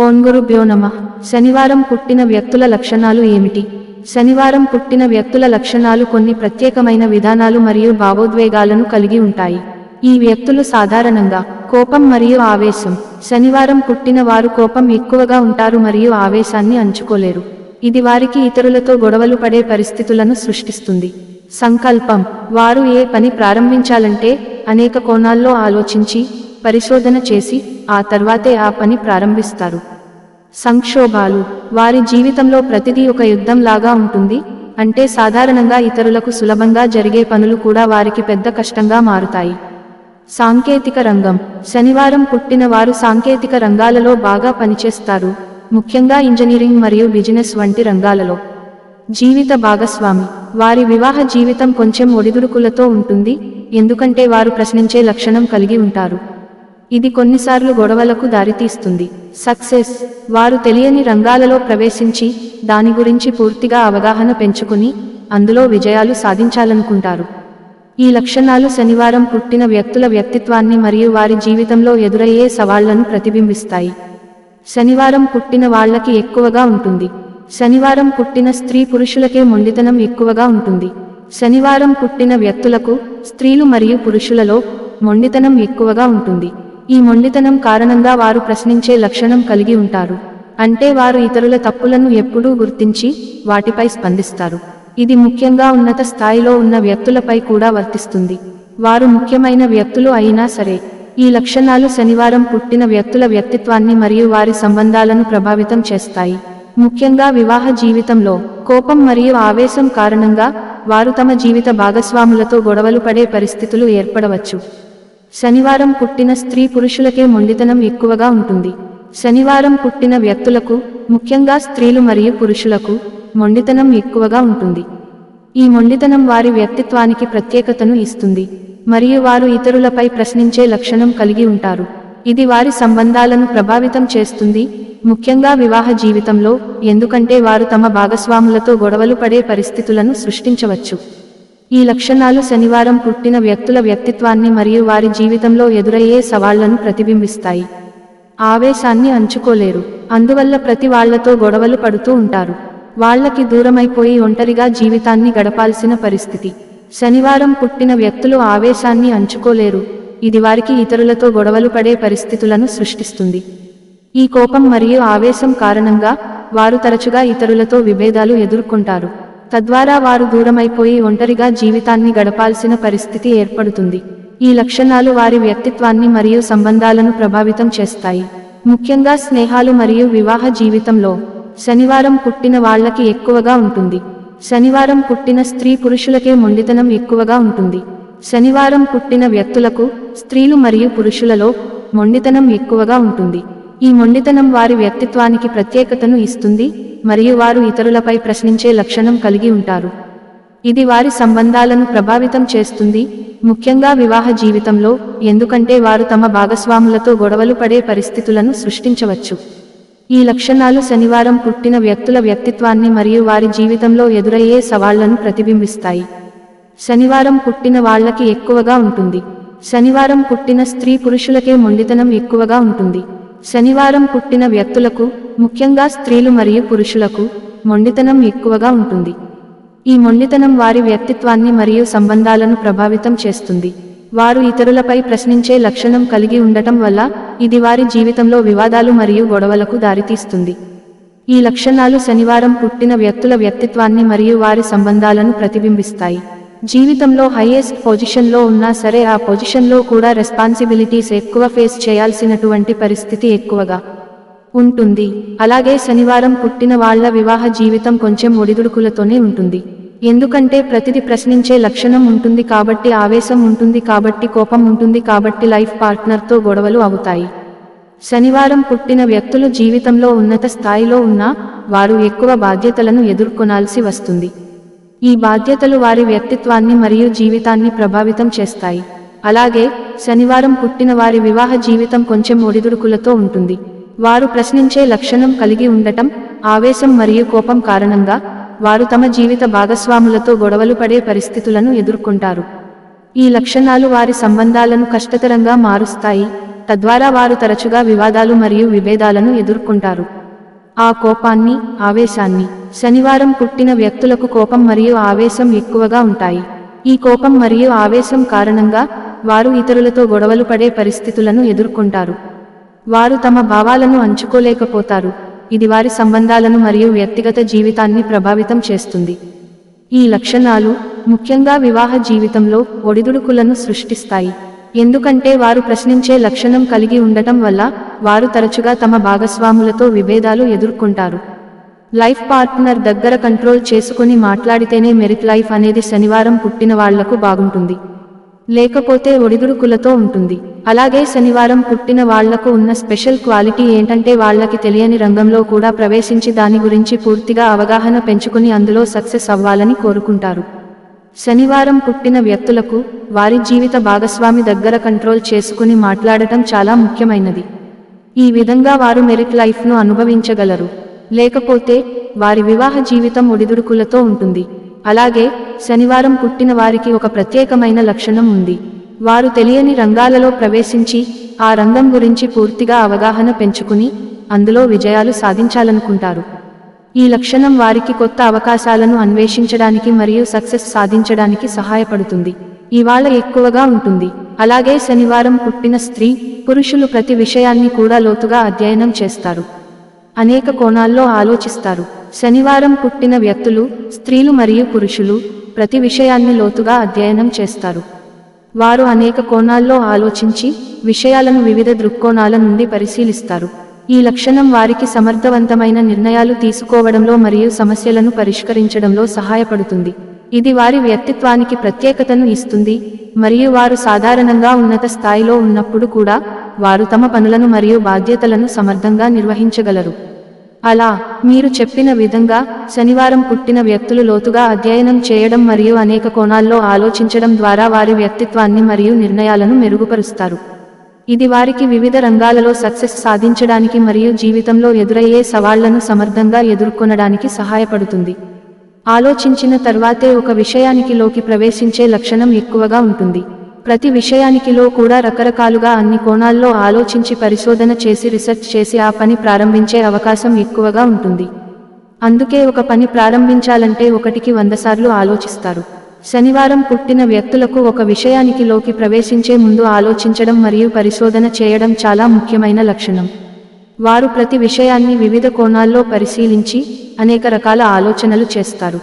ఓం గురుభ్యో నమః. శనివారం పుట్టిన వ్యక్తుల లక్షణాలు ఏమిటి? శనివారం పుట్టిన వ్యక్తుల లక్షణాలు కొన్ని ప్రత్యేకమైన విధానాలు మరియు భావోద్వేగాలను కలిగి ఉంటాయి. ఈ వ్యక్తులు సాధారణంగా కోపం మరియు ఆవేశం. శనివారం పుట్టిన వారు కోపం ఎక్కువగా ఉంటారు మరియు ఆవేశాన్ని అంచుకోలేరు. ఇది వారికి ఇతరులతో గొడవలు పడే పరిస్థితులను సృష్టిస్తుంది. సంకల్పం: వారు ఏ పని ప్రారంభించాలంటే అనేక కోణాల్లో ఆలోచించి పరిశోధన చేసి ఆ తర్వాతే ఆ పని ప్రారంభిస్తారు. సంక్షోభాలు: వారి జీవితంలో ప్రతిదీ ఒక యుద్ధం లాగా ఉంటుంది, అంటే సాధారణంగా ఇతరులకు సులభంగా జరిగే పనులు కూడా వారికి పెద్ద కష్టంగా మారుతాయి. సాంకేతిక రంగం: శనివారం పుట్టిన వారు సాంకేతిక రంగాలలో బాగా పనిచేస్తారు, ముఖ్యంగా ఇంజనీరింగ్ మరియు బిజినెస్ వంటి రంగాలలో. జీవిత భాగస్వామి: వారి వివాహ జీవితం కొంచెం ఒడిదుడుకులతో ఉంటుంది, ఎందుకంటే వారు ప్రశ్నించే లక్షణం కలిగి ఉంటారు. ఇది కొన్నిసార్లు గొడవలకు దారితీస్తుంది. సక్సెస్: వారు తెలియని రంగాలలో ప్రవేశించి దాని గురించి పూర్తిగా అవగాహన పెంచుకుని అందులో విజయాలు సాధించాలనుకుంటారు. ఈ లక్షణాలు శనివారం పుట్టిన వ్యక్తుల వ్యక్తిత్వాన్ని మరియు వారి జీవితంలో ఎదురయ్యే సవాళ్లను ప్రతిబింబిస్తాయి. శనివారం పుట్టిన వాళ్లకి ఎక్కువగా ఉంటుంది. శనివారం పుట్టిన స్త్రీ పురుషులకే మొండితనం ఎక్కువగా ఉంటుంది. శనివారం పుట్టిన వ్యక్తులకు స్త్రీలు మరియు పురుషులలో మొండితనం ఎక్కువగా ఉంటుంది. ఈ మొండితనం కారణంగా వారు ప్రశ్నించే లక్షణం కలిగి ఉంటారు, అంటే వారు ఇతరుల తప్పులను ఎప్పుడూ గుర్తించి వాటిపై స్పందిస్తారు. ఇది ముఖ్యంగా ఉన్నత స్థాయిలో ఉన్న వ్యక్తులపై కూడా వర్తిస్తుంది, వారు ముఖ్యమైన వ్యక్తులు అయినా సరే. ఈ లక్షణాలు శనివారం పుట్టిన వ్యక్తుల వ్యక్తిత్వాన్ని మరియు వారి సంబంధాలను ప్రభావితం చేస్తాయి. ముఖ్యంగా వివాహ జీవితంలో కోపం మరియు ఆవేశం కారణంగా వారు తమ జీవిత భాగస్వాములతో గొడవలు పడే పరిస్థితులు ఏర్పడవచ్చు. శనివారం పుట్టిన స్త్రీ పురుషులకే మొండితనం ఎక్కువగా ఉంటుంది. శనివారం పుట్టిన వ్యక్తులకు, ముఖ్యంగా స్త్రీలు మరియు పురుషులకు, మొండితనం ఎక్కువగా ఉంటుంది. ఈ మొండితనం వారి వ్యక్తిత్వానికి ప్రత్యేకతను ఇస్తుంది, మరియు వారు ఇతరులపై ప్రశ్నించే లక్షణం కలిగి ఉంటారు. ఇది వారి సంబంధాలను ప్రభావితం చేస్తుంది, ముఖ్యంగా వివాహ జీవితంలో, ఎందుకంటే వారు తమ భాగస్వాములతో గొడవలు పడే పరిస్థితులను సృష్టించవచ్చు. ఈ లక్షణాలు శనివారం పుట్టిన వ్యక్తుల వ్యక్తిత్వాన్ని మరియు వారి జీవితంలో ఎదురయ్యే సవాళ్లను ప్రతిబింబిస్తాయి. ఆవేశాన్ని అంచుకోలేరు, అందువల్ల ప్రతి వాళ్లతో గొడవలు పడుతూ ఉంటారు. వాళ్లకి దూరమైపోయి ఒంటరిగా జీవితాన్ని గడపాల్సిన పరిస్థితి. శనివారం పుట్టిన వ్యక్తులు ఆవేశాన్ని అంచుకోలేరు, ఇది వారికి ఇతరులతో గొడవలు పడే పరిస్థితులను సృష్టిస్తుంది. ఈ కోపం మరియు ఆవేశం కారణంగా వారు తరచుగా ఇతరులతో విభేదాలు ఎదుర్కొంటారు, తద్వారా వారు దూరమైపోయి ఒంటరిగా జీవితాన్ని గడపాల్సిన పరిస్థితి ఏర్పడుతుంది. ఈ లక్షణాలు వారి వ్యక్తిత్వాన్ని మరియు సంబంధాలను ప్రభావితం చేస్తాయి, ముఖ్యంగా స్నేహాలు మరియు వివాహ జీవితంలో. శనివారం పుట్టిన వాళ్లకి ఎక్కువగా ఉంటుంది. శనివారం పుట్టిన స్త్రీ పురుషులకే మొండితనం ఎక్కువగా ఉంటుంది. శనివారం పుట్టిన వ్యక్తులకు స్త్రీలు మరియు పురుషులలో మొండితనం ఎక్కువగా ఉంటుంది. ఈ మొండితనం వారి వ్యక్తిత్వానికి ప్రత్యేకతను ఇస్తుంది, మరియు వారు ఇతరులపై ప్రశ్నించే లక్షణం కలిగి ఉంటారు. ఇది వారి సంబంధాలను ప్రభావితం చేస్తుంది, ముఖ్యంగా వివాహ జీవితంలో, ఎందుకంటే వారు తమ భాగస్వాములతో గొడవలు పడే పరిస్థితులను సృష్టించవచ్చు. ఈ లక్షణాలు శనివారం పుట్టిన వ్యక్తుల వ్యక్తిత్వాన్ని మరియు వారి జీవితంలో ఎదురయ్యే సవాళ్లను ప్రతిబింబిస్తాయి. శనివారం పుట్టిన వాళ్లకి ఎక్కువగా ఉంటుంది. శనివారం పుట్టిన స్త్రీ పురుషులకే మొండితనం ఎక్కువగా ఉంటుంది. శనివారం పుట్టిన వ్యక్తులకు, ముఖ్యంగా స్త్రీలు మరియు పురుషులకు, మొండితనం ఎక్కువగా ఉంటుంది. ఈ మొండితనం వారి వ్యక్తిత్వాన్ని మరియు సంబంధాలను ప్రభావితం చేస్తుంది. వారు ఇతరులపై ప్రశ్నించే లక్షణం కలిగి ఉండటం వల్ల ఇది వారి జీవితంలో వివాదాలు మరియు గొడవలకు దారితీస్తుంది. ఈ లక్షణాలు శనివారం పుట్టిన వ్యక్తుల వ్యక్తిత్వాన్ని మరియు వారి సంబంధాలను ప్రతిబింబిస్తాయి. జీవితంలో హైయెస్ట్ పొజిషన్లో ఉన్నా సరే ఆ పొజిషన్లో కూడా రెస్పాన్సిబిలిటీస్ ఎక్కువ ఫేస్ చేయాల్సినటువంటి పరిస్థితి ఎక్కువగా ఉంటుంది. అలాగే శనివారం పుట్టిన వాళ్ల వివాహ జీవితం కొంచెం ఒడిదుడుకులతోనే ఉంటుంది, ఎందుకంటే ప్రతిదీ ప్రశ్నించే లక్షణం ఉంటుంది కాబట్టి, ఆవేశం ఉంటుంది కాబట్టి, కోపం ఉంటుంది కాబట్టి లైఫ్ పార్ట్నర్తో గొడవలు అవుతాయి. శనివారం పుట్టిన వ్యక్తులు జీవితంలో ఉన్నత స్థాయిలో ఉన్నా వారు ఎక్కువ బాధ్యతలను ఎదుర్కొనాల్సి వస్తుంది. ఈ బాధ్యతలు వారి వ్యక్తిత్వాన్ని మరియు జీవితాన్ని ప్రభావితం చేస్తాయి. అలాగే శనివారం పుట్టిన వారి వివాహ జీవితం కొంచెం ఒడిదుడుకులతో ఉంటుంది. వారు ప్రశ్నించే లక్షణం కలిగి ఉండటం, ఆవేశం మరియు కోపం కారణంగా వారు తమ జీవిత భాగస్వాములతో గొడవలు పడే పరిస్థితులను ఎదుర్కొంటారు. ఈ లక్షణాలు వారి సంబంధాలను కష్టతరంగా మారుస్తాయి, తద్వారా వారు తరచుగా వివాదాలు మరియు విభేదాలను ఎదుర్కొంటారు. ఆ కోపాన్ని, ఆవేశాన్ని. శనివారం పుట్టిన వ్యక్తులకు కోపం మరియు ఆవేశం ఎక్కువగా ఉంటాయి. ఈ కోపం మరియు ఆవేశం కారణంగా వారు ఇతరులతో గొడవలు పడే పరిస్థితులను ఎదుర్కొంటారు. వారు తమ భావాలను అంచుకోలేకపోతారు. ఇది వారి సంబంధాలను మరియు వ్యక్తిగత జీవితాన్ని ప్రభావితం చేస్తుంది. ఈ లక్షణాలు ముఖ్యంగా వివాహ జీవితంలో ఒడిదుడుకులను సృష్టిస్తాయి. ఎందుకంటే వారు ప్రశ్నించే లక్షణం కలిగి ఉండటం వల్ల వారు తరచుగా తమ భాగస్వాములతో విభేదాలు ఎదుర్కొంటారు. లైఫ్ పార్ట్నర్ దగ్గర కంట్రోల్ చేసుకుని మాట్లాడితేనే మెరిట్ లైఫ్ అనేది శనివారం పుట్టిన వాళ్లకు బాగుంటుంది. లేకపోతే ఒడిదుడుకులతో ఉంటుంది. అలాగే శనివారం పుట్టిన వాళ్లకు ఉన్న స్పెషల్ క్వాలిటీ ఏంటంటే వాళ్ళకి తెలియని రంగంలో కూడా ప్రవేశించి దాని గురించి పూర్తిగా అవగాహన పెంచుకుని అందులో సక్సెస్ అవ్వాలని కోరుకుంటారు. శనివారం పుట్టిన వ్యక్తులకు వారి జీవిత భాగస్వామి దగ్గర కంట్రోల్ చేసుకుని మాట్లాడటం చాలా ముఖ్యమైనది. ఈ విధంగా వారు మెరిట్ లైఫ్ను అనుభవించగలరు. లేకపోతే వారి వివాహ జీవితం ఒడిదుడుకులతో ఉంటుంది. అలాగే శనివారం పుట్టిన వారికి ఒక ప్రత్యేకమైన లక్షణం ఉంది. వారు తెలియని రంగాలలో ప్రవేశించి ఆ రంగం గురించి పూర్తిగా అవగాహన పెంచుకుని అందులో విజయాలు సాధించాలనుకుంటారు. ఈ లక్షణం వారికి కొత్త అవకాశాలను అన్వేషించడానికి మరియు సక్సెస్ సాధించడానికి సహాయపడుతుంది. ఇవాళ ఎక్కువగా ఉంటుంది. అలాగే శనివారం పుట్టిన స్త్రీ, పురుషులు ప్రతి విషయాన్ని కూడా లోతుగా అధ్యయనం చేస్తారు. అనేక కోణాల్లో ఆలోచిస్తారు. శనివారం పుట్టిన వ్యక్తులు, స్త్రీలు మరియు పురుషులు ప్రతి విషయాన్ని లోతుగా అధ్యయనం చేస్తారు. వారు అనేక కోణాల్లో ఆలోచించి విషయాలను వివిధ దృక్కోణాల నుండి పరిశీలిస్తారు. ఈ లక్షణం వారికి సమర్థవంతమైన నిర్ణయాలు తీసుకోవడంలో మరియు సమస్యలను పరిష్కరించడంలో సహాయపడుతుంది. ఇది వారి వ్యక్తిత్వానికి ప్రత్యేకతను ఇస్తుంది మరియు వారు సాధారణంగా ఉన్నత స్థాయిలో ఉన్నప్పుడు కూడా వారు తమ పనులను మరియు బాధ్యతలను సమర్థంగా నిర్వహించగలరు. అలా మీరు చెప్పిన విధంగా శనివారం పుట్టిన వ్యక్తులు లోతుగా అధ్యయనం చేయడం మరియు అనేక కోణాల్లో ఆలోచించడం ద్వారా వారి వ్యక్తిత్వాన్ని మరియు నిర్ణయాలను మెరుగుపరుస్తారు. ఇది వారికి వివిధ రంగాలలో సక్సెస్ సాధించడానికి మరియు జీవితంలో ఎదురయ్యే సవాళ్లను సమర్థంగా ఎదుర్కొనడానికి సహాయపడుతుంది. ఆలోచించిన తర్వాతే ఒక విషయానికి లోకి ప్రవేశించే లక్షణం ఎక్కువగా ఉంటుంది. ప్రతి విషయానికిలో కూడా రకరకాలుగా అన్ని కోణాల్లో ఆలోచించి పరిశోధన చేసి రీసెర్చ్ చేసి ఆ పని ప్రారంభించే అవకాశం ఎక్కువగా ఉంటుంది. అందుకే ఒక పని ప్రారంభించాలంటే 1కి 100 సార్లు ఆలోచిస్తారు. శనివారం పుట్టిన వ్యక్తులకు ఒక విషయానికి లోకి ప్రవేశించే ముందు ఆలోచించడం మరియు పరిశోధన చేయడం చాలా ముఖ్యమైన లక్షణం. వారు ప్రతి విషయాన్ని వివిధ కోణాల్లో పరిశీలించి అనేక రకాల ఆలోచనలు చేస్తారు.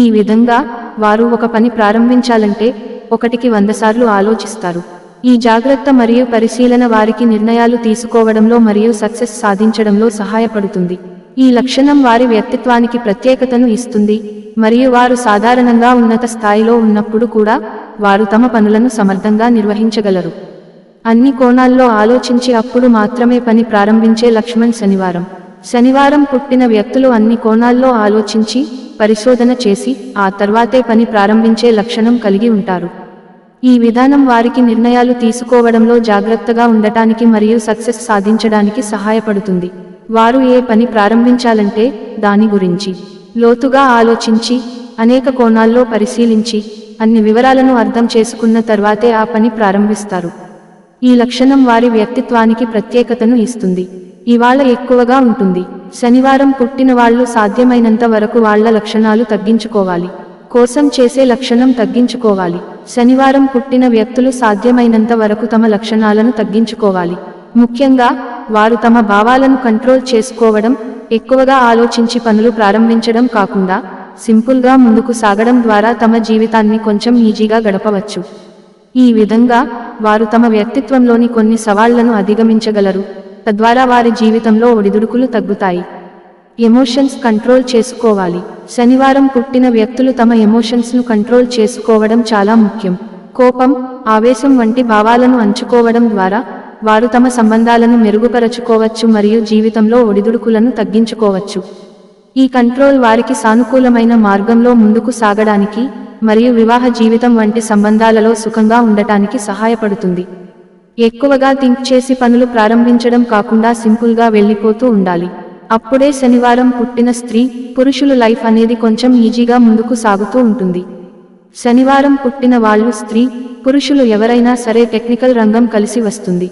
ఈ విధంగా వారు ఒక పని ప్రారంభించాలంటే 1కి 100 సార్లు ఆలోచిస్తారు. ఈ జాగ్రత్త మరియు పరిశీలన వారికి నిర్ణయాలు తీసుకోవడంలో మరియు సక్సెస్ సాధించడంలో సహాయపడుతుంది. ఈ లక్షణం వారి వ్యక్తిత్వానికి ప్రత్యేకతను ఇస్తుంది మరియు వారు సాధారణంగా ఉన్నత స్థాయిలో ఉన్నప్పుడు కూడా వారు తమ పనులను సమర్థంగా నిర్వహించగలరు. అన్ని కోణాల్లో ఆలోచించి అప్పుడు మాత్రమే పని ప్రారంభించే లక్షణం శనివారం. శనివారం పుట్టిన వ్యక్తులు అన్ని కోణాల్లో ఆలోచించి పరిశోధన చేసి ఆ తర్వాతే పని ప్రారంభించే లక్షణం కలిగి ఉంటారు. ఈ విధానం వారికి నిర్ణయాలు తీసుకోవడంలో జాగ్రత్తగా ఉండటానికి మరియు సక్సెస్ సాధించడానికి సహాయపడుతుంది. వారు ఏ పని ప్రారంభించాలంటే దాని గురించి లోతుగా ఆలోచించి అనేక కోణాల్లో పరిశీలించి అన్ని వివరాలను అర్థం చేసుకున్న తర్వాతే ఆ పని ప్రారంభిస్తారు. ఈ లక్షణం వారి వ్యక్తిత్వానికి ప్రత్యేకతను ఇస్తుంది. ఇవాళ ఎక్కువగా ఉంటుంది. శనివారం పుట్టిన వాళ్ళు సాధ్యమైనంత వరకు వాళ్ళ లక్షణాలు తగ్గించుకోవాలి. కోసం చేసే లక్షణం తగ్గించుకోవాలి. శనివారం పుట్టిన వ్యక్తులు సాధ్యమైనంత వరకు తమ లక్షణాలను తగ్గించుకోవాలి. ముఖ్యంగా వారు తమ భావాలను కంట్రోల్ చేసుకోవడం, ఎక్కువగా ఆలోచించి పనులు ప్రారంభించడం కాకుండా సింపుల్గా ముందుకు సాగడం ద్వారా తమ జీవితాన్ని కొంచెం ఈజీగా గడపవచ్చు. ఈ విధంగా వారు తమ వ్యక్తిత్వంలోని కొన్ని సవాళ్లను అధిగమించగలరు. తద్వారా వారి జీవితంలో ఒడిదుడుకులు తగ్గుతాయి. ఎమోషన్స్ కంట్రోల్ చేసుకోవాలి. శనివారం పుట్టిన వ్యక్తులు తమ ఎమోషన్స్ను కంట్రోల్ చేసుకోవడం చాలా ముఖ్యం. కోపం, ఆవేశం వంటి భావాలను అంచుకోవడం ద్వారా వారు తమ సంబంధాలను మెరుగుపరచుకోవచ్చు మరియు జీవితంలో ఒడిదుడుకులను తగ్గించుకోవచ్చు. ఈ కంట్రోల్ వారికి సానుకూలమైన మార్గంలో ముందుకు సాగడానికి మరియు వివాహ జీవితం వంటి సంబంధాలలో సుఖంగా ఉండటానికి సహాయపడుతుంది. ఎక్కువగా థింక్ చేసి పనులు ప్రారంభించడం కాకుండా సింపుల్గా వెళ్ళిపోతూ ఉండాలి. అప్పుడే శనివారం పుట్టిన స్త్రీ, పురుషులు లైఫ్ అనేది కొంచెం ఈజీగా ముందుకు సాగుతూ ఉంటుంది. శనివారం పుట్టిన వాళ్ళు స్త్రీ, పురుషులు ఎవరైనా సరే టెక్నికల్ రంగం కలిసి వస్తుంది.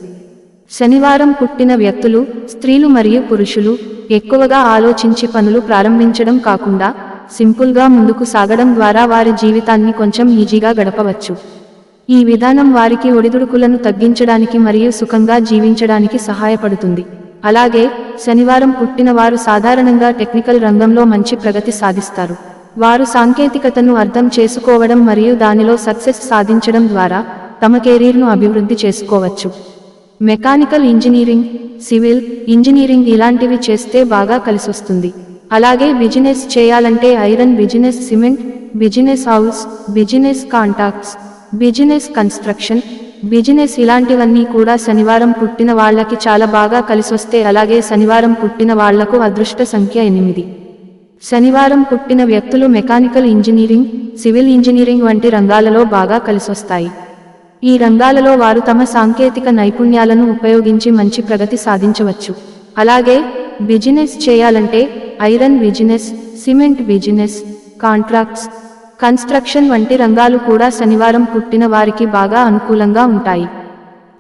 శనివారం పుట్టిన వ్యక్తులు, స్త్రీలు మరియు పురుషులు ఎక్కువగా ఆలోచించి పనులు ప్రారంభించడం కాకుండా సింపుల్గా ముందుకు సాగడం ద్వారా వారి జీవితాన్ని కొంచెం ఈజీగా గడపవచ్చు. ఈ విధానం వారికి ఒడిదుడుకులను తగ్గించడానికి మరియు సుఖంగా జీవించడానికి సహాయపడుతుంది. అలాగే శనివారం పుట్టిన వారు సాధారణంగా టెక్నికల్ రంగంలో మంచి ప్రగతి సాధిస్తారు. వారు సాంకేతికతను అర్థం చేసుకోవడం మరియు దానిలో సక్సెస్ సాధించడం ద్వారా తమ కెరీర్ను అభివృద్ధి చేసుకోవచ్చు. మెకానికల్ ఇంజనీరింగ్, సివిల్ ఇంజనీరింగ్ ఇలాంటివి చేస్తే బాగా కలిసొస్తుంది. అలాగే బిజినెస్ చేయాలంటే iron business, cement business, house business, contracts business, construction business ఇలాంటివన్నీ కూడా శనివారం పుట్టిన వాళ్ళకి చాలా బాగా కలిసొస్తే. అలాగే శనివారం పుట్టిన వాళ్లకు అదృష్ట సంఖ్య 8. శనివారం పుట్టిన వ్యక్తులు మెకానికల్ ఇంజనీరింగ్, సివిల్ ఇంజనీరింగ్ వంటి రంగాలలో బాగా కలిసొస్తాయి. ఈ రంగాలలో వారు తమ సాంకేతిక నైపుణ్యాలను ఉపయోగించి మంచి ప్రగతి సాధించవచ్చు. అలాగే బిజినెస్ చేయాలంటే iron business, cement business, contracts, construction వంటి రంగాలు కూడా శనివారం పుట్టిన వారికి బాగా అనుకూలంగా ఉంటాయి.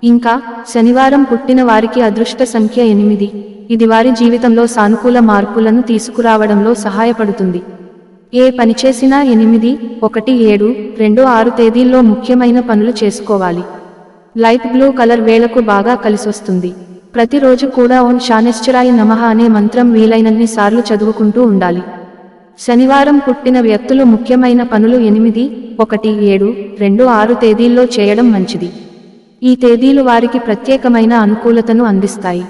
ఇంకా శనివారం పుట్టిన వారికి అదృష్ట సంఖ్య 8. ఇది వారి జీవితంలో సానుకూల మార్పులను తీసుకురావడంలో సహాయపడుతుంది. ఏ పని చేసినా 8, 1, 7, 2, 6 తేదీల్లో ముఖ్యమైన పనులు చేసుకోవాలి. లైట్ బ్లూ కలర్ వేళకు బాగా కలిసొస్తుంది. ప్రతిరోజు కూడా ఓం శానేశ్వరాయ నమః అనే మంత్రం వీలైనన్ని సార్లు చదువుకుంటూ ఉండాలి. శనివారం పుట్టిన వ్యక్తులు ముఖ్యమైన పనులు 8, 1, 7, 2, 6 తేదీల్లో చేయడం మంచిది. ఈ తేదీలు వారికి ప్రత్యేకమైన అనుకూలతను అందిస్తాయి.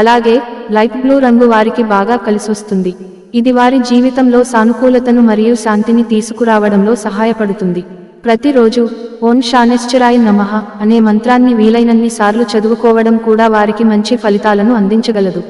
అలాగే లైట్ బ్లూ రంగు వారికి బాగా కలిసొస్తుంది. ఇది వారి జీవితంలో సానుకూలతను మరియు శాంతిని తీసుకురావడంలో సహాయపడుతుంది. ప్రతిరోజు ఓం శానేశ్వరాయ నమః అనే మంత్రాన్ని వీలైనన్ని సార్లు చదువుకోవడం కూడా వారికి మంచి ఫలితాలను అందించగలదు.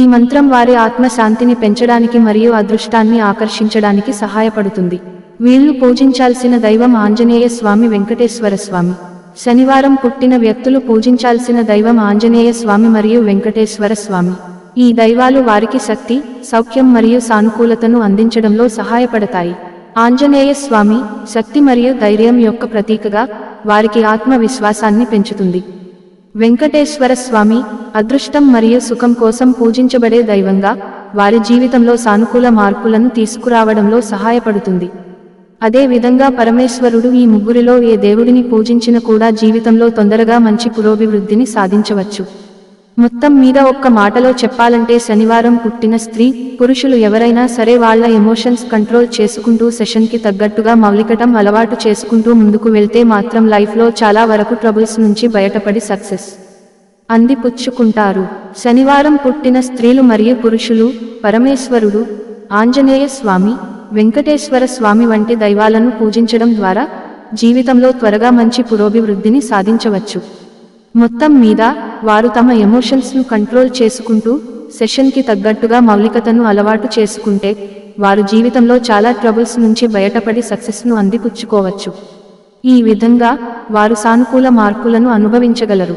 ఈ మంత్రం వారి ఆత్మ శాంతిని పెంచడానికి మరియు అదృష్టాన్ని ఆకర్షించడానికి సహాయపడుతుంది. వీళ్ళు పూజించాల్సిన దైవం ఆంజనేయ స్వామి, వెంకటేశ్వర స్వామి. శనివారం పుట్టిన వ్యక్తులు పూజించాల్సిన దైవం ఆంజనేయ స్వామి మరియు వెంకటేశ్వర స్వామి. ఈ దైవాలు వారికి శక్తి, సౌఖ్యం మరియు సానుకూలతను అందించడంలో సహాయపడతాయి. ఆంజనేయ స్వామి శక్తి మరియు ధైర్యం యొక్క ప్రతీకగా వారికి ఆత్మవిశ్వాసాన్ని పెంచుతుంది. వెంకటేశ్వర స్వామి అదృష్టం మరియు సుఖం కోసం పూజించబడే దైవంగా వారి జీవితంలో సానుకూల మార్పులను తీసుకురావడంలో సహాయపడుతుంది. అదే విధంగా పరమేశ్వరుడు ఈ ముగ్గురిలో ఏ దేవుడిని పూజించిన కూడా జీవితంలో తొందరగా మంచి పురోభివృద్ధిని సాధించవచ్చు. మొత్తం మీద ఒక్క మాటలో చెప్పాలంటే శనివారం పుట్టిన స్త్రీ, పురుషులు ఎవరైనా సరే వాళ్ళ ఎమోషన్స్ కంట్రోల్ చేసుకుంటూ సెషన్కి తగ్గట్టుగా మౌలికటం అలవాటు చేసుకుంటూ ముందుకు వెళ్తే మాత్రం లైఫ్లో చాలా వరకు ట్రబుల్స్ నుంచి బయటపడి సక్సెస్ అందిపుచ్చుకుంటారు. శనివారం పుట్టిన స్త్రీలు మరియు పురుషులు పరమేశ్వరుడు, ఆంజనేయ స్వామి, వెంకటేశ్వర స్వామి వంటి దైవాలను పూజించడం ద్వారా జీవితంలో త్వరగా మంచి పురోభివృద్ధిని సాధించవచ్చు. మొత్తం మీద వారు తమ ఎమోషన్స్ను కంట్రోల్ చేసుకుంటూ సెషన్కి తగ్గట్టుగా మౌలికతను అలవాటు చేసుకుంటే వారు జీవితంలో చాలా ట్రబుల్స్ నుంచి బయటపడి సక్సెస్ను అందిపుచ్చుకోవచ్చు. ఈ విధంగా వారు సానుకూల మార్పులను అనుభవించగలరు.